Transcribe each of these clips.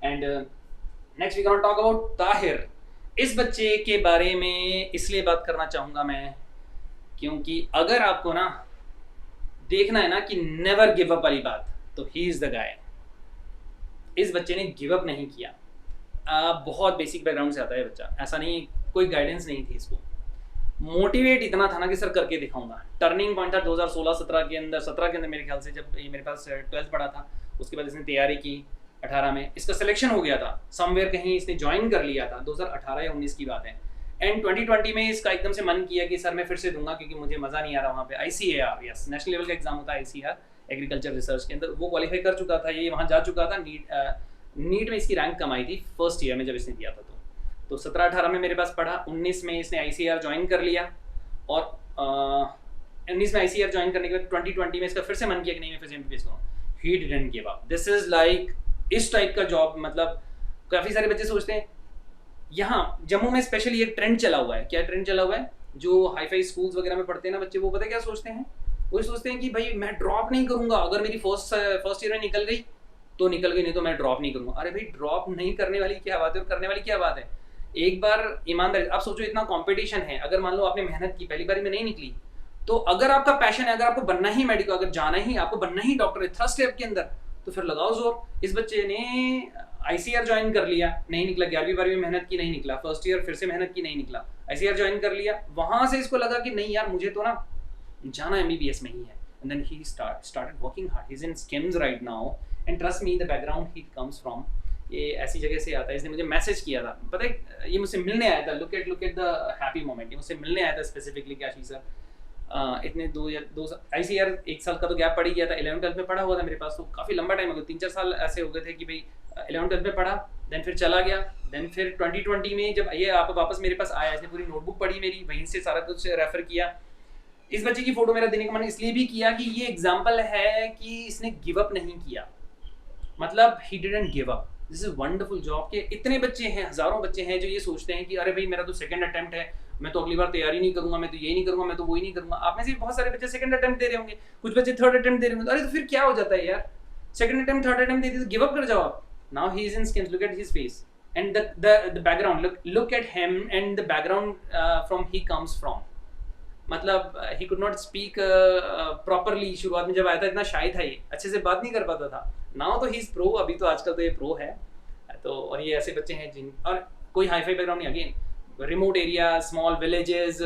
And next we gonna talk about Tahir. इस बच्चे के बारे में इसलिए बात करना चाहूँगा मैं क्योंकि अगर आपको ना देखना है ना कि नेवर गिव अप वाली बात, तो ही इज़ द गाय। इस बच्चे ने गिव अप नहीं किया। बहुत बेसिक बैकग्राउंड से आता है बच्चा, ऐसा नहीं कोई गाइडेंस नहीं थी इसको। मोटिवेट इतना था ना कि सर करके दिखाऊंगा। टर्निंग पॉइंट था 2016-17 के अंदर, 17 के अंदर मेरे ख्याल से, जब ये मेरे पास 12th पढ़ा था। उसके बाद इसने तैयारी की 18 में, इसका सिलेक्शन हो गया था समवेयर, कहीं इसने ज्वाइन कर लिया था। 2018 या 19 की बात है। एंड 2020 में इसका एकदम से मन किया कि सर मैं फिर से दूंगा क्योंकि मुझे मज़ा नहीं आ रहा वहाँ पे। ICAR, यस, नेशनल लेवल का एग्जाम होता है ICAR, एग्रीकल्चर रिसर्च के अंदर। वो क्वालिफाई कर चुका था, ये वहाँ जा चुका था। नीट में इसकी रैंक कम आई थी फर्स्ट ईयर में जब इसने दिया था। तो 17-18 में मेरे पास पढ़ा, 19 में इसने ICAR ज्वाइन कर लिया। और 19 में ICAR ज्वाइन करने के बाद 2020 में इसका फिर से मन किया कि नहीं मैं फिर से MBBS करूँ। He didn't give up. This is like इस टाइप का जॉब, मतलब काफ़ी सारे बच्चे सोचते हैं। यहाँ जम्मू में स्पेशली एक ट्रेंड चला हुआ है। क्या ट्रेंड चला हुआ है? जो हाई फाई स्कूल्स वगैरह में पढ़ते हैं ना बच्चे, वो पता है क्या सोचते हैं? वो सोचते हैं कि भाई मैं ड्रॉप नहीं करूँगा, अगर मेरी फर्स्ट ईयर में निकल गई तो निकल गई, नहीं तो मैं ड्रॉप नहीं करूँगा। अरे भाई, ड्रॉप नहीं करने वाली क्या बात है और करने वाली क्या बात है? एक बार ईमानदारी, आप सोचो इतना कंपटीशन है, अगर मान लो आपने मेहनत की, पहली बारी में नहीं निकली, तो अगर आपका पैशन है, अगर आपको बनना ही मेडिकल, अगर जाना ही आपको बनना ही डॉक्टर है थर्ड स्टेप के अंदर, तो फिर लगाओ जोर। इस बच्चे ने ICAR ज्वाइन कर लिया, नहीं निकला। 11वीं 12वीं में मेहनत की, नहीं निकला। फर्स्ट ईयर फिर से मेहनत की, नहीं निकला। ICAR ज्वाइन कर लिया, वहां से इसको लगा कि नहीं यार मुझे तो ना जाना MBBS में ही है। And then he started working hard. He's in SKIMS right now and trust me, the background he comes from, ये ऐसी जगह से आता है। इसने मुझे मैसेज किया था, पता है, ये मुझसे मिलने आया था। Look at the happy moment. ये मुझसे मिलने आया था स्पेसिफिकली कि आशीष सर, इतने दो ICAR 1 साल का तो गैप पड़ ही गया था। 11th-12th में पढ़ा हुआ था मेरे पास, तो काफ़ी लंबा टाइम हो गया, 3-4 साल ऐसे हो गए थे कि भाई 11th-12th में पढ़ा, देन फिर चला गया। देन फिर 2020 में जब ये आप वापस मेरे पास आया, इसने पूरी नोटबुक पढ़ी मेरी, वहीं से सारा कुछ रेफर किया। इस बच्चे की फोटो मेरा देने का मन इसलिए भी किया कि ये एग्जाम्पल है कि इसने गिव अप नहीं किया, मतलब he didn't give up. This is wonderful job के इतने बच्चे हैं, हजारों बच्चे हैं जो ये सोचते हैं कि अरे भाई मेरा तो सेकंड अटेम्प्ट है, मैं तो अगली बार तैयारी नहीं करूंगा, मैं तो ये नहीं करूंगा, मैं तो वो ही नहीं करूंगा। आप में से बहुत सारे बच्चे सेकंड अटेम्प्ट दे रहे होंगे, कुछ बच्चे थर्ड अटेम्प्ट दे रहे होंगे। अरे तो फिर क्या हो जाता है यार, सेकंड अटेम्प्ट थर्ड अटेम्प्ट दे दी तो गिव अप कर जाओ आप। Now he is in SKIMS, look at his face and the background, look at him and the background from he comes from. मतलब he could not speak properly. शुरुआत में जब आया था इतना शाय था, ये अच्छे से बात नहीं कर पाता था। नाउ तो ही इज प्रो, अभी तो आजकल तो ये प्रो है। तो और ये ऐसे बच्चे हैं जिन, और कोई हाई फाई बैकग्राउंड नहीं, again remote area, small villages,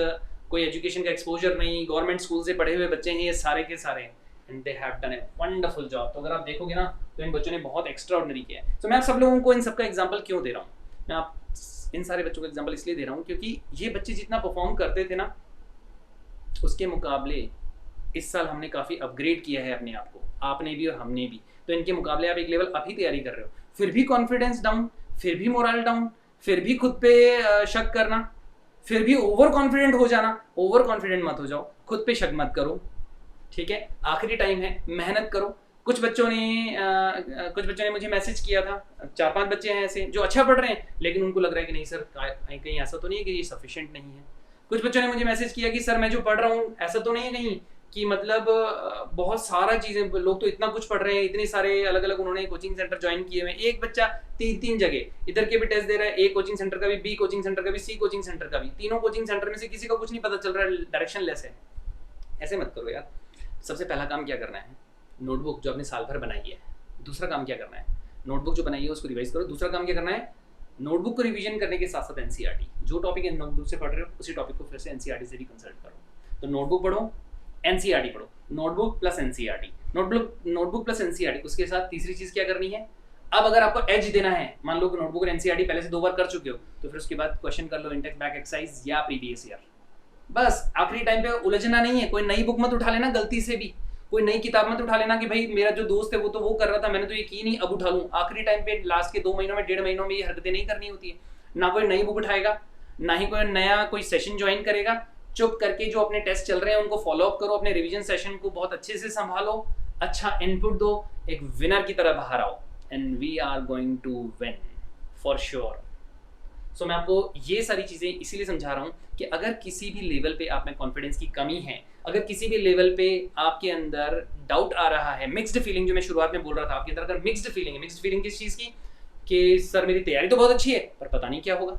कोई एजुकेशन का एक्सपोजर नहीं, गवर्नमेंट स्कूल से पढ़े हुए बच्चे हैं ये सारे के सारे, and they have done a wonderful job. तो अगर आप देखोगे ना तो इन बच्चों ने बहुत एक्स्ट्रा ऑर्डिनरी किया है। तो मैं आप सब लोगों को इन सबका एग्जाम्पल क्यों दे रहा हूँ? मैं आप इन सारे बच्चों का एग्जाम्पल इसलिए दे रहा हूँ क्योंकि ये बच्चे जितना परफॉर्म करते थे ना, उसके मुकाबले इस साल हमने काफ़ी अपग्रेड किया है अपने आप को, आपने भी और हमने भी। तो इनके मुकाबले आप एक लेवल अभी तैयारी कर रहे हो, फिर भी कॉन्फिडेंस डाउन, फिर भी मोरल डाउन, फिर भी खुद पे शक करना, फिर भी ओवर कॉन्फिडेंट हो जाना। ओवर कॉन्फिडेंट मत हो जाओ, खुद पे शक मत करो, ठीक है? आखिरी टाइम है, मेहनत करो। कुछ बच्चों ने मुझे मैसेज किया था, 4-5 बच्चे हैं ऐसे जो अच्छा पढ़ रहे हैं, लेकिन उनको लग रहा है कि नहीं सर कहीं ऐसा तो नहीं है कि ये सफिशिएंट नहीं है। कुछ बच्चों ने मुझे मैसेज किया कि सर मैं जो पढ़ रहा हूँ ऐसा तो नहीं है कहीं कि मतलब बहुत सारा चीज़ें, लोग तो इतना कुछ पढ़ रहे हैं, इतने सारे अलग अलग उन्होंने कोचिंग सेंटर ज्वाइन किए हुए हैं। एक बच्चा 3 जगह इधर के भी टेस्ट दे रहा है, A कोचिंग सेंटर का भी, B कोचिंग सेंटर का भी, C कोचिंग सेंटर का भी। तीनों कोचिंग सेंटर में से किसी को कुछ नहीं पता चल रहा है, डायरेक्शन लेस है। ऐसे मत करो यार। सबसे पहला काम क्या करना है? नोटबुक जो आपने साल भर बनाई है। दूसरा काम क्या करना है? नोटबुक जो बनाई है उसको रिवाइज करो। दूसरा काम क्या करना है? नोटबुक को रिवीजन करने के साथ साथ NCERT, जो टॉपिक नोटबुक से पढ़ रहे हो उसी टॉपिक को फिर से NCERT से भी कंसल्ट करो। तो नोटबुक पढ़ो, NCERT पढ़ो, notebook plus NCERT, notebook plus NCERT। उसके साथ तीसरी चीज़ क्या करनी है? अब अगर आपको एज देना है, मान लो कि नोटबुक और NCERT पहले से 2 बार कर चुके हो, तो फिर उसके बाद क्वेश्चन कर लो इंटेक्स बैक एक्सरसाइज या प्रीवियस ईयर। बस आखिरी टाइम पे उलझना नहीं है। कोई नई बुक मत उठा लेना गलती से भी, कोई नई किताब मत उठा लेना कि भाई मेरा जो दोस्त है वो तो वो कर रहा था, मैंने तो ये की नहीं, अब उठा लूँ। आखिरी टाइम पे लास्ट के 2 महीनों में, 1.5 महीनों में ये हरकतें नहीं करनी होती है। ना कोई नई बुक उठाएगा, ना ही कोई नया कोई सेशन ज्वाइन करेगा। चुप करके जो अपने टेस्ट चल रहे हैं उनको फॉलो अप करो, अपने रिवीजन सेशन को बहुत अच्छे से संभालो, अच्छा इनपुट दो, एक विनर की तरह बाहर आओ, and we are going to win for sure. So मैं आपको ये सारी चीज़ें इसीलिए समझा रहा हूँ कि अगर किसी भी लेवल पे आप में कॉन्फिडेंस की कमी है, अगर किसी भी लेवल पे आपके अंदर डाउट आ रहा है, मिक्स्ड फीलिंग जो मैं शुरुआत में बोल रहा था, आपके अंदर अगर मिक्स्ड फीलिंग है, मिक्स्ड फीलिंग किस चीज़ की? कि सर मेरी तैयारी तो बहुत अच्छी है पर पता नहीं क्या होगा।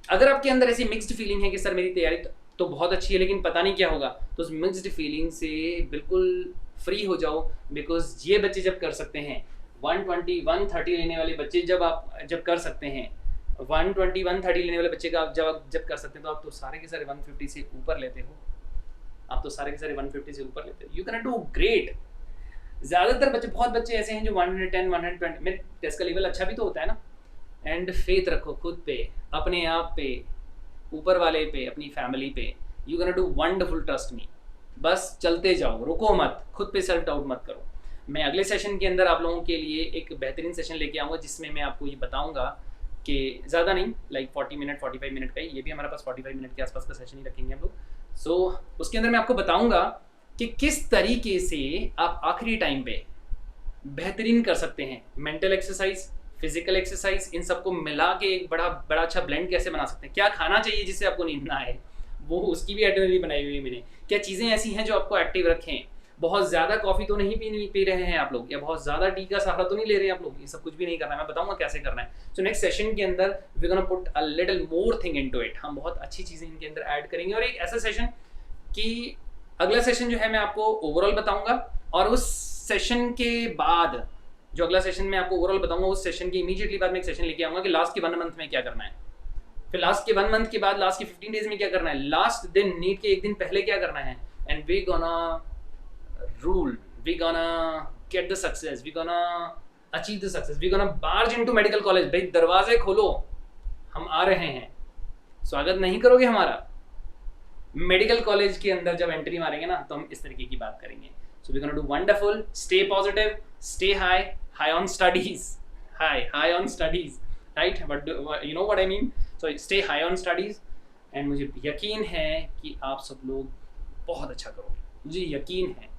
अगर आपके अंदर ऐसी मिक्स्ड फीलिंग है कि सर मेरी तैयारी तो बहुत अच्छी है लेकिन पता नहीं क्या होगा, तो उस मिक्स्ड फीलिंग से बिल्कुल फ्री हो जाओ। बिकॉज ये बच्चे जब कर सकते हैं 120 130 लेने वाले बच्चे जब कर सकते हैं 120 130 लेने वाले बच्चे का आप जब कर सकते हैं, तो आप तो सारे के सारे 150 से ऊपर लेते हो। आप तो सारे के सारे 150 से ऊपर लेते हो। You can do great. ज़्यादातर बच्चे, बहुत बच्चे ऐसे हैं जो 110 120 में, टेस्ट का लेवल अच्छा भी तो होता है ना। एंड फेथ रखो खुद पे, अपने आप पे, ऊपर वाले पे, अपनी फैमिली पे। You can do wonderful, trust me. बस चलते जाओ, रुको मत, खुद पे सेल्फ डाउट मत करो। मैं अगले सेशन के अंदर आप लोगों के लिए एक बेहतरीन सेशन लेके आऊँगा जिसमें मैं आपको ये बताऊँगा कि ज़्यादा नहीं, लाइक 40 मिनट 45 मिनट का ही, ये भी हमारे पास 45 मिनट के आसपास का सेशन ही रखेंगे हम लोग। सो उसके अंदर मैं आपको बताऊँगा कि किस तरीके से आप आखिरी टाइम पे बेहतरीन कर सकते हैं। मेंटल एक्सरसाइज, फिजिकल एक्सरसाइज, इन सबको मिला के एक बड़ा अच्छा ब्लेंड कैसे बना सकते हैं। क्या खाना चाहिए जिससे आपको नींद ना आए, वो उसकी भी आइटनरी बनाई हुई है मैंने। क्या चीज़ें ऐसी हैं जो आपको एक्टिव रखें। बहुत ज़्यादा कॉफ़ी तो नहीं पी रहे हैं आप लोग, या बहुत ज़्यादा टी का सहारा तो नहीं ले रहे हैं आप लोग। ये सब कुछ भी नहीं करना है, मैं बताऊंगा कैसे करना है। सो नेक्स्ट सेशन के अंदर we gonna put a little more thing into it. हम बहुत अच्छी चीज़ें इनके अंदर ऐड करेंगे। और एक ऐसा सेशन कि अगला सेशन जो है मैं आपको ओवरऑल बताऊंगा, और उस सेशन के बाद जो अगला सेशन मैं आपको ओवरऑल बताऊंगा, उस सेशन के इमीडिएटली बाद में एक सेशन लेके आऊंगा कि लास्ट के 1 मंथ में क्या करना है। फिर लास्ट के 1 मंथ के बाद लास्ट के 15 डेज में क्या करना है, लास्ट दिन नीट के एक दिन पहले क्या करना है। And we gonna rule, we gonna get the success, we gonna achieve the success, we gonna barge into medical college. भाई दरवाजे खोलो, हम आ रहे हैं। स्वागत नहीं करोगे हमारा? मेडिकल कॉलेज के अंदर जब एंट्री मारेंगे ना, तो हम इस तरीके की बात करेंगे। So we gonna do wonderful, stay positive, stay high on studies, high on studies, right? But you know what I mean. So stay high on studies. And मुझे यकीन है कि आप सब लोग बहुत अच्छा करोगे, मुझे यकीन है,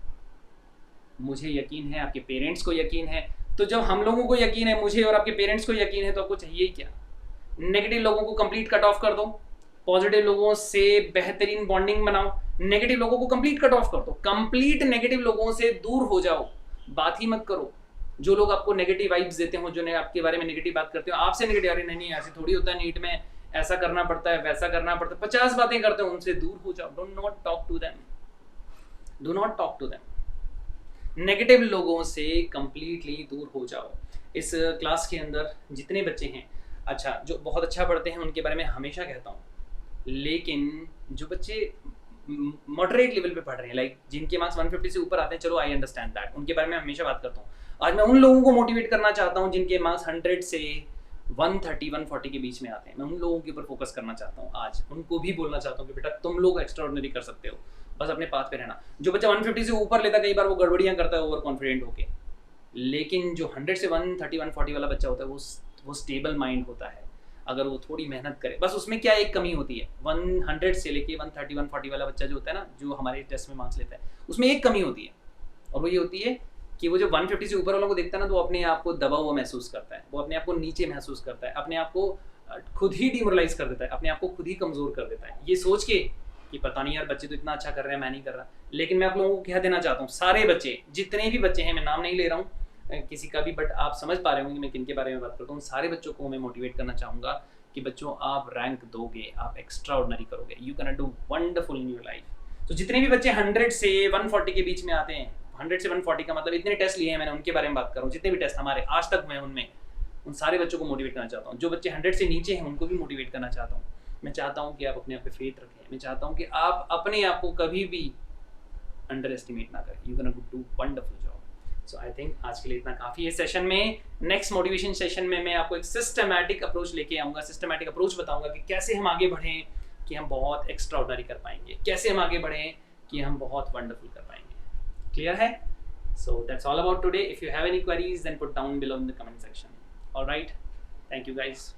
मुझे यकीन है, आपके पेरेंट्स को यकीन है। तो जब हम लोगों को यकीन है, मुझे और आपके पेरेंट्स को यकीन है, तो आपको चाहिए ही क्या? नेगेटिव लोगों को कंप्लीट कट ऑफ कर दो, पॉजिटिव लोगों से बेहतरीन बॉन्डिंग बनाओ, नेगेटिव लोगों को कंप्लीट कट ऑफ कर दो, कंप्लीट नेगेटिव लोगों से दूर हो जाओ, बात ही मत करो। जो लोग आपको नेगेटिव वाइब्स देते हो, जो आपके बारे में नेगेटिव बात करते हो, आपसे नेगेटिव, अरे नहीं ऐसे थोड़ी होता है, नीट में ऐसा करना पड़ता है, वैसा करना पड़ता है, 50 बातें करते हो, उनसे दूर हो जाओ। Do not talk to them, do not talk to them. Negative लोगों से कंप्लीटली दूर हो जाओ। इस क्लास के अंदर जितने बच्चे हैं, अच्छा जो बहुत अच्छा पढ़ते हैं उनके बारे में हमेशा कहता हूँ, लेकिन जो बच्चे मॉडरेट लेवल पे पढ़ रहे हैं, लाइक जिनके मार्क्स 150 से ऊपर आते हैं, चलो आई अंडरस्टैंड दैट, उनके बारे में हमेशा बात करता हूँ। आज मैं उन लोगों को मोटिवेट करना चाहता हूँ जिनके मार्क्स 100 से 130 140 के बीच में आते हैं। मैं उन लोगों के ऊपर फोकस करना चाहता हूँ। आज उनको भी बोलना चाहता हूँ कि बेटा तुम लोग एक्स्ट्राऑर्डिनरी कर सकते हो, बस अपने पाथ पे रहना। जो बच्चा 150 से ऊपर लेता है, कई बार वो गड़बड़ियाँ करता है ओवर कॉन्फिडेंट होके, लेकिन जो 100 से 130 140 वाला बच्चा होता है, वो स्टेबल माइंड होता है। अगर वो थोड़ी मेहनत करे, बस उसमें क्या एक कमी होती है, 100 से लेके 130 140 वाला बच्चा जो होता है ना, जो हमारे टेस्ट में मार्क्स लेता है, उसमें एक कमी होती है, और वो ये होती है कि वो जो 150 से ऊपर वालों को देखता है ना, तो वो अपने आप को दबा हुआ महसूस करता है, वो अपने आप को नीचे महसूस करता है, अपने आप को खुद ही डिमोरलाइज कर देता है, अपने आप को खुद ही कमज़ोर कर देता है, ये सोच के कि पता नहीं यार बच्चे तो इतना अच्छा कर रहे हैं, मैं नहीं कर रहा। लेकिन मैं आप लोगों को कह देना चाहता हूँ, सारे बच्चे, जितने भी बच्चे हैं, मैं नाम नहीं ले रहा हूँ किसी का भी, बट आप समझ पा रहे होंगे कि मैं किन के बारे में बात करता हूँ। सारे बच्चों को मैं मोटिवेट करना चाहूँगा कि बच्चों आप रैंक दोगे, आप एक्स्ट्रा ऑर्डिनरी करोगे, you can do wonderful in your life. तो जितने भी बच्चे 100 से 140 के बीच में आते हैं, 100 से 140 का मतलब इतने टेस्ट लिए हैं मैंने, उनके बारे में बात कर रहा हूँ। जितने भी टेस्ट हमारे आज तक हुए उनमें, उन सारे बच्चों को मोटिवेट करना चाहता हूँ। जो बच्चे 100 से नीचे हैं उनको भी मोटिवेट करना चाहता हूँ। मैं चाहता हूँ कि आप अपने आप पे फेथ रखें, मैं चाहता हूँ कि आप अपने आप को कभी भी अंडर एस्टिमेट ना करें। You can do wonderful job. So I think आज के लिए इतना काफ़ी है सेशन में। नेक्स्ट मोटिवेशन सेशन में मैं आपको एक सिस्टमैटिक अप्रोच लेके आऊँगा, सिस्टमैटिक अप्रोच बताऊँगा कि कैसे हम आगे बढ़ें कि हम बहुत एक्स्ट्रा ऑर्डिनरी कर पाएंगे, कैसे हम आगे बढ़ें कि हम बहुत वंडरफुल कर पाएंगे। क्लियर है? So that's all about today. If you have any queries then put down below in the comment section. Alright, thank you guys.